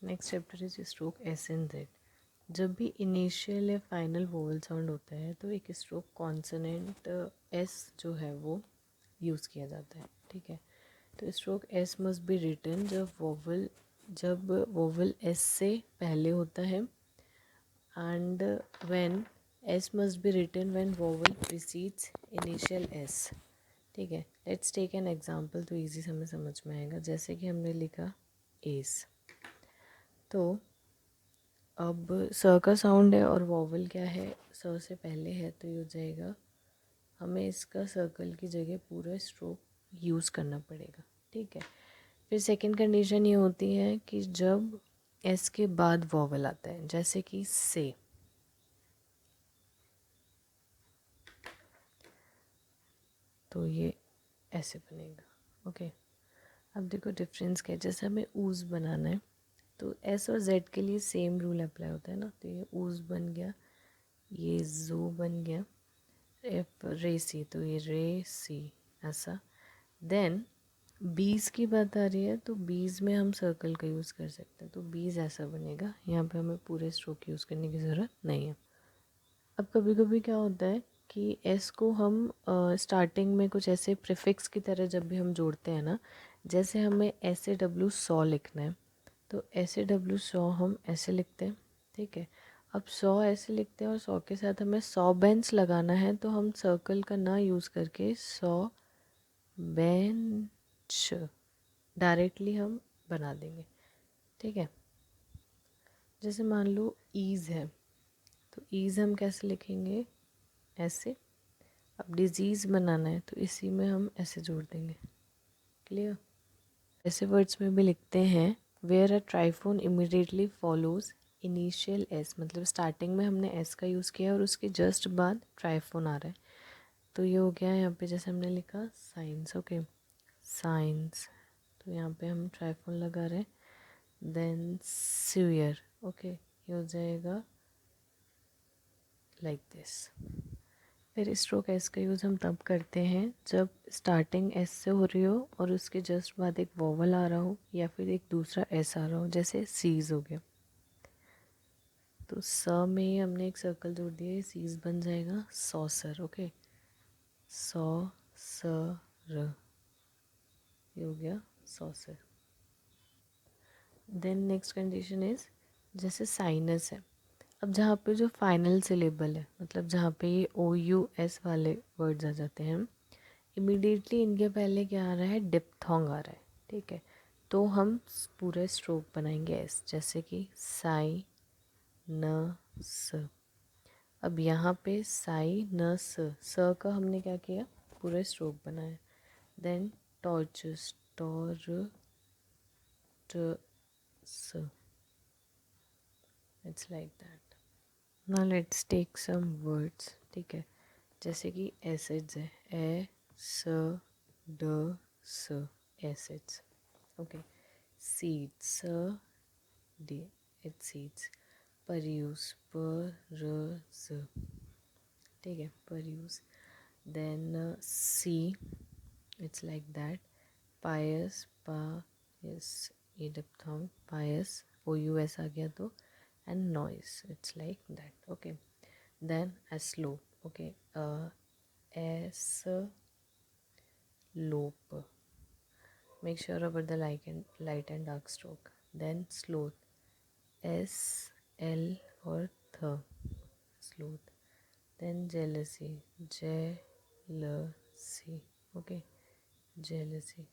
Next chapter is stroke S and Z. जब भी initial या फाइनल वोवल साउंड होता है तो एक स्ट्रोक कॉन्सोनेंट एस जो है वो यूज़ किया जाता है, ठीक है। तो stroke S must be written जब वोवल एस से पहले होता है, and when S must be written when vowel precedes initial S, ठीक है। लेट्स टेक एन एग्जांपल तो इजी हमें समझ में आएगा। जैसे कि हमने लिखा एस, तो अब स का साउंड है और वोवल क्या है, स से पहले है, तो ये हो जाएगा, हमें इसका सर्कल की जगह पूरा स्ट्रोक यूज़ करना पड़ेगा, ठीक है। फिर सेकंड कंडीशन ये होती है कि जब एस के बाद वोवल आता है, जैसे कि से, तो ये ऐसे बनेगा, ओके। अब देखो डिफरेंस क्या है। जैसे हमें ऊज बनाना है तो एस और जेड के लिए सेम रूल अप्लाई होता है ना, तो ये ऊज बन गया, ये जू बन गया, एफ रे सी, तो ये रे सी, ऐसा। देन बीज की बात आ रही है तो बीज में हम सर्कल का यूज़ कर सकते हैं, तो बीज ऐसा बनेगा, यहाँ पे हमें पूरे स्ट्रोक यूज़ करने की ज़रूरत नहीं है। अब कभी कभी क्या होता है कि एस को हम स्टार्टिंग में कुछ ऐसे प्रीफिक्स की तरह जब भी हम जोड़ते हैं ना, जैसे हमें एस ए डब्ल्यू सौ लिखना है, तो एस ए डब्ल्यू सौ हम ऐसे लिखते हैं, ठीक है। अब सौ ऐसे लिखते हैं और सौ के साथ हमें 100 बेंच लगाना है, तो हम सर्कल का ना यूज़ करके 100 बेंच डायरेक्टली हम बना देंगे, ठीक है। जैसे मान लो ईज़ है, तो ईज़ हम कैसे लिखेंगे, ऐसे। अब डिजीज़ बनाना है तो इसी में हम ऐसे जोड़ देंगे, क्लियर। ऐसे वर्ड्स में भी लिखते हैं where a triphone immediately follows initial S, मतलब स्टार्टिंग में हमने एस का यूज़ किया और उसके जस्ट बाद ट्राइफोन आ रहा है, तो ये हो गया यहाँ पे जैसे हमने लिखा साइंस, ओके, साइंस, तो यहाँ पे हम ट्राइफोन लगा रहे हैं। देन सीवियर, ओके, ये हो जाएगा लाइक दिस। फिर स्ट्रोक एस का यूज़ हम तब करते हैं जब स्टार्टिंग एस से हो रही हो और उसके जस्ट बाद एक वोवल आ रहा हो या फिर एक दूसरा एस आ रहा हो, जैसे सीज हो गया, तो स में ही हमने एक सर्कल जोड़ दिया, सीज बन जाएगा सॉसर, ओके, सौ स र, ये हो गया saucer. Then next condition is जैसे साइनस है। अब जहाँ पे जो फाइनल सिलेबल है, मतलब जहाँ पे ये ओ यू एस वाले वर्ड्स आ जाते हैं, इमीडिएटली इनके पहले क्या आ रहा है, डिप्थोंग आ रहा है, ठीक है। तो हम पूरे स्ट्रोक बनाएंगे एस, जैसे कि साई न स। अब यहाँ पे साई न स का हमने क्या किया, पूरा स्ट्रोक बनाया। देन टॉर्चस, टॉर ट स, it's like that. Now let's take some words, ठीक है। जैसे कि एसिड्स है, ए स ड स, acids, okay. Seeds, D, it's seeds. Pursue, परज, ठीक है, pursue. Then C, it's like that. Pious, पा, यस, ये diphthong, pious, O U S आ गया तो, and noise, it's like that, okay. Then aslope, okay, S lope, make sure about the light and dark stroke. Then sloth, S L or th, sloth. Then jealousy, jealousy, okay, jealousy.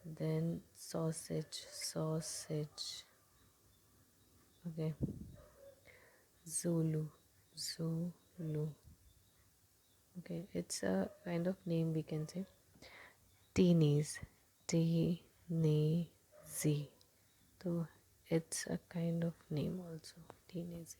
Then sausage, sausage, okay. Zulu, Zulu, okay, it's a kind of name we can say. Teenies, T-N-E-Z, so it's a kind of name also, teenage.